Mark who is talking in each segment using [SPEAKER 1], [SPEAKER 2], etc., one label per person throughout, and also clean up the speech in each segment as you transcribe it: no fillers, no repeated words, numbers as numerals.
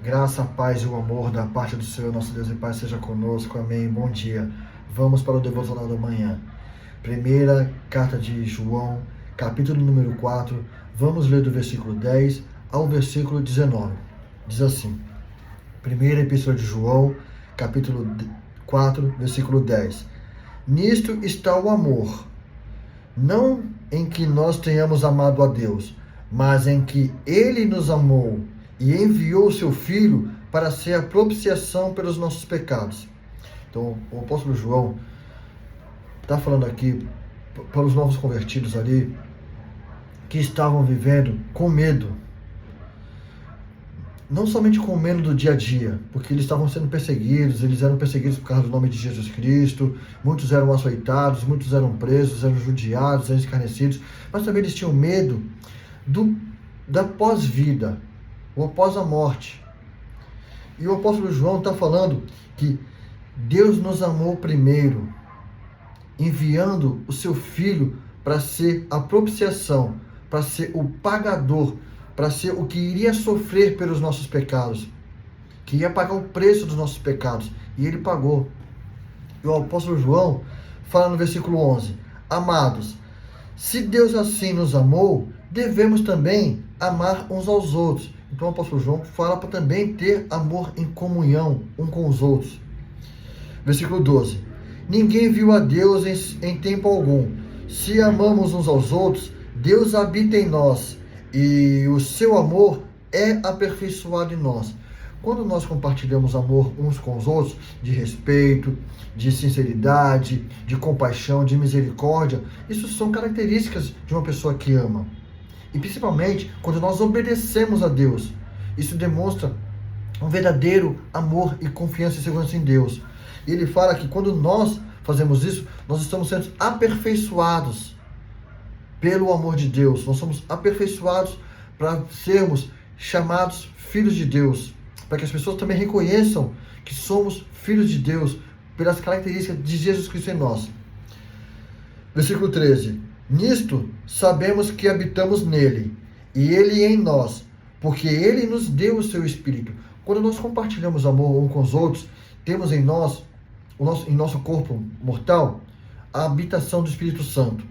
[SPEAKER 1] Graça, paz e o amor da parte do Senhor, nosso Deus e Pai, seja conosco. Amém. Bom dia. Vamos para o devocional da manhã. Primeira carta de João, capítulo número 4. Vamos ler do versículo 10 ao versículo 19. Diz assim: Primeira epístola de João, capítulo 4, versículo 10. Nisto está o amor, não em que nós tenhamos amado a Deus, mas em que Ele nos amou e enviou o seu Filho para ser a propiciação pelos nossos pecados. Então, o apóstolo João está falando aqui para os novos convertidos ali, que estavam vivendo com medo. Não somente com medo do dia a dia, porque eles estavam sendo perseguidos, eles eram perseguidos por causa do nome de Jesus Cristo, muitos eram açoitados, muitos eram presos, eram judiados, eram escarnecidos, mas também eles tinham medo da pós-vida, ou após a morte. E o apóstolo João está falando que Deus nos amou primeiro, enviando o seu Filho para ser a propiciação, para ser o pagador, para ser o que iria sofrer pelos nossos pecados, que ia pagar o preço dos nossos pecados, e ele pagou. E o apóstolo João fala no versículo 11: Amados, se Deus assim nos amou, devemos também amar uns aos outros. Então o apóstolo João fala para também ter amor em comunhão um com os outros. Versículo 12: Ninguém viu a Deus em tempo algum. Se amamos uns aos outros, Deus habita em nós, e o seu amor é aperfeiçoado em nós. Quando nós compartilhamos amor uns com os outros, de respeito, de sinceridade, de compaixão, de misericórdia, isso são características de uma pessoa que ama. E principalmente quando nós obedecemos a Deus, isso demonstra um verdadeiro amor e confiança e segurança em Deus. E ele fala que quando nós fazemos isso, nós estamos sendo aperfeiçoados pelo amor de Deus. Nós somos aperfeiçoados para sermos chamados filhos de Deus, para que as pessoas também reconheçam que somos filhos de Deus pelas características de Jesus Cristo em nós. Versículo 13: Nisto sabemos que habitamos nele, e ele em nós, porque ele nos deu o seu Espírito. Quando nós compartilhamos amor uns com os outros, temos em nós, em nosso corpo mortal, a habitação do Espírito Santo.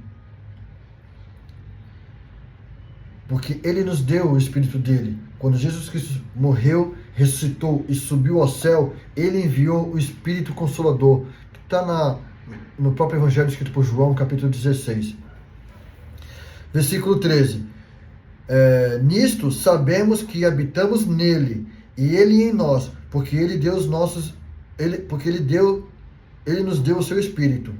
[SPEAKER 1] Porque ele nos deu o Espírito dele. Quando Jesus Cristo morreu, ressuscitou e subiu ao céu, ele enviou o Espírito Consolador, que está no próprio Evangelho escrito por João, capítulo 16. Versículo 13. Nisto sabemos que habitamos nele, e ele em nós, porque ele nos deu o seu Espírito.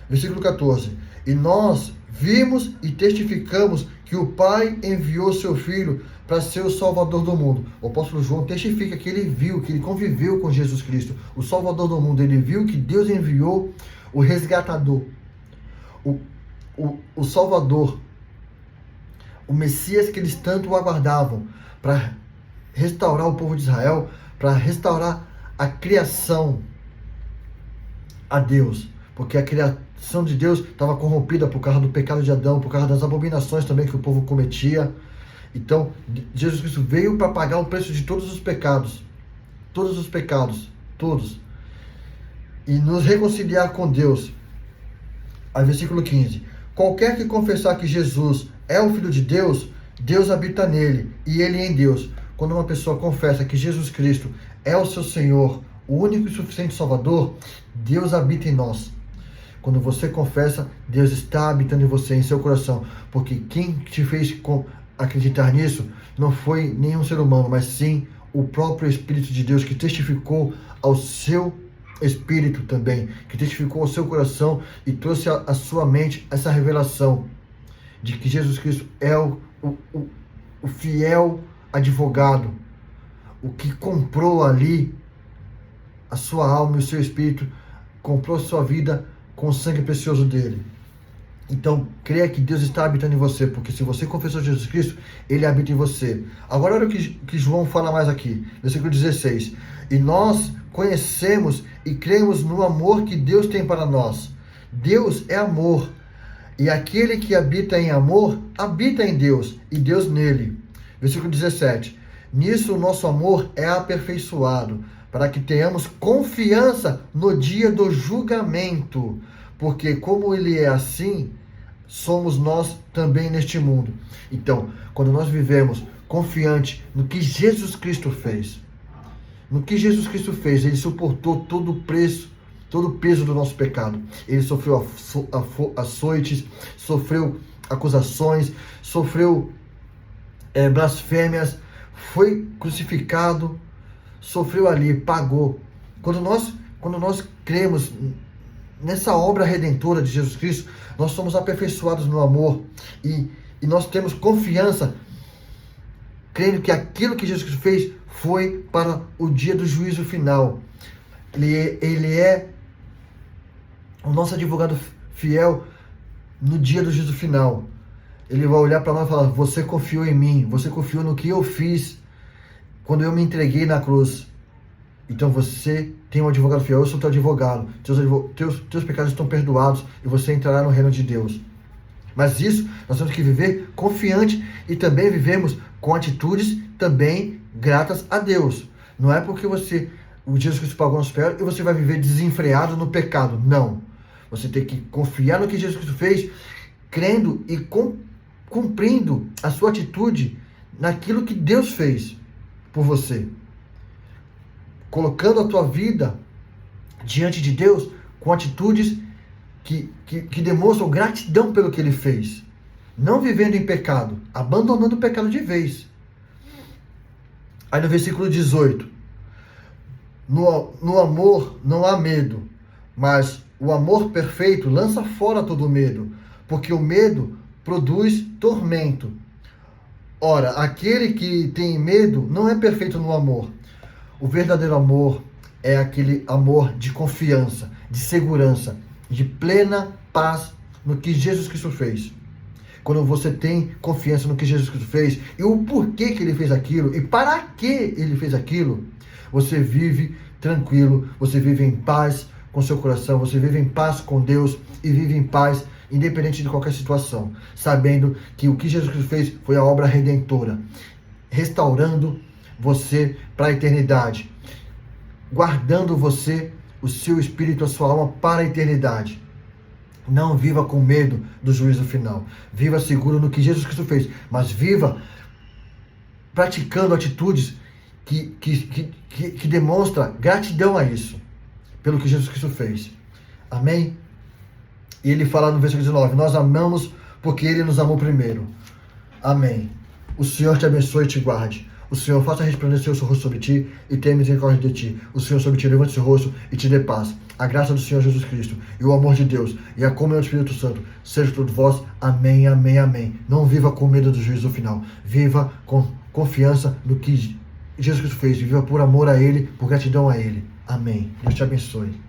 [SPEAKER 1] Versículo 14. E nós vimos e testificamos que o Pai enviou seu Filho para ser o Salvador do mundo. O apóstolo João testifica que ele viu, que ele conviveu com Jesus Cristo, o Salvador do mundo. Ele viu que Deus enviou o resgatador, o Salvador, o Messias que eles tanto aguardavam, para restaurar o povo de Israel, para restaurar a criação a Deus. Porque a criação de Deus estava corrompida por causa do pecado de Adão, por causa das abominações também que o povo cometia. Então, Jesus Cristo veio para pagar o preço de todos os pecados. Todos os pecados. Todos. E nos reconciliar com Deus. Aí, versículo 15. Qualquer que confessar que Jesus é o Filho de Deus, Deus habita nele e ele em Deus. Quando uma pessoa confessa que Jesus Cristo é o seu Senhor, o único e suficiente Salvador, Deus habita em nós. Quando você confessa, Deus está habitando em você, em seu coração. Porque quem te fez acreditar nisso não foi nenhum ser humano, mas sim o próprio Espírito de Deus, que testificou ao seu Espírito também, que testificou ao seu coração e trouxe à sua mente essa revelação de que Jesus Cristo é o fiel advogado, o que comprou ali a sua alma e o seu espírito, comprou a sua vida com o sangue precioso dele. Então, creia que Deus está habitando em você, porque se você confessou Jesus Cristo, ele habita em você. Agora olha o que João fala mais aqui, versículo 16. E nós conhecemos e cremos no amor que Deus tem para nós. Deus é amor, e aquele que habita em amor, habita em Deus, e Deus nele. Versículo 17. Nisso o nosso amor é aperfeiçoado, para que tenhamos confiança no dia do julgamento, porque como ele é assim, somos nós também neste mundo. Então, quando nós vivemos confiante no que Jesus Cristo fez, ele suportou todo o preço, todo o peso do nosso pecado. Ele sofreu açoites, sofreu acusações, sofreu blasfêmias, foi crucificado, sofreu ali, pagou. Quando nós cremos nessa obra redentora de Jesus Cristo, nós somos aperfeiçoados no amor e nós temos confiança, crendo que aquilo que Jesus Cristo fez foi para o dia do juízo final. Ele é o nosso advogado fiel no dia do juízo final. Ele vai olhar para nós e falar: você confiou em mim, você confiou no que eu fiz quando eu me entreguei na cruz. Então você tem um advogado fiel, eu sou teu advogado. Teus pecados estão perdoados e você entrará no reino de Deus. Mas isso nós temos que viver confiante e também vivemos com atitudes também gratas a Deus. Não é porque o Jesus Cristo pagou nos pés e você vai viver desenfreado no pecado. Não. Você tem que confiar no que Jesus Cristo fez, crendo e cumprindo a sua atitude naquilo que Deus fez por você. Colocando a tua vida diante de Deus com atitudes que demonstram gratidão pelo que Ele fez. Não vivendo em pecado, abandonando o pecado de vez. Aí no versículo 18. No amor não há medo, mas o amor perfeito lança fora todo medo, porque o medo produz tormento. Ora, aquele que tem medo não é perfeito no amor. O verdadeiro amor é aquele amor de confiança, de segurança, de plena paz no que Jesus Cristo fez. Quando você tem confiança no que Jesus Cristo fez e o porquê que Ele fez aquilo e para que Ele fez aquilo, você vive tranquilo, você vive em paz com seu coração, você vive em paz com Deus e vive em paz independente de qualquer situação, sabendo que o que Jesus Cristo fez foi a obra redentora, restaurando você para a eternidade, guardando você, o seu espírito, a sua alma para a eternidade. Não viva com medo do juízo final. Viva seguro no que Jesus Cristo fez, mas viva praticando atitudes que demonstram gratidão a isso, pelo que Jesus Cristo fez. Amém? E ele fala no versículo 19: nós amamos porque Ele nos amou primeiro. Amém. O Senhor te abençoe e te guarde. O Senhor faça resplandecer o seu rosto sobre ti e tenha misericórdia de ti. O Senhor sobre ti levante seu rosto e te dê paz. A graça do Senhor Jesus Cristo e o amor de Deus e a comunhão do Espírito Santo seja todo vós. Amém, amém, amém. Não viva com medo do juízo final. Viva com confiança no que Jesus Cristo fez. Viva por amor a Ele, por gratidão a Ele. Amém. Deus te abençoe.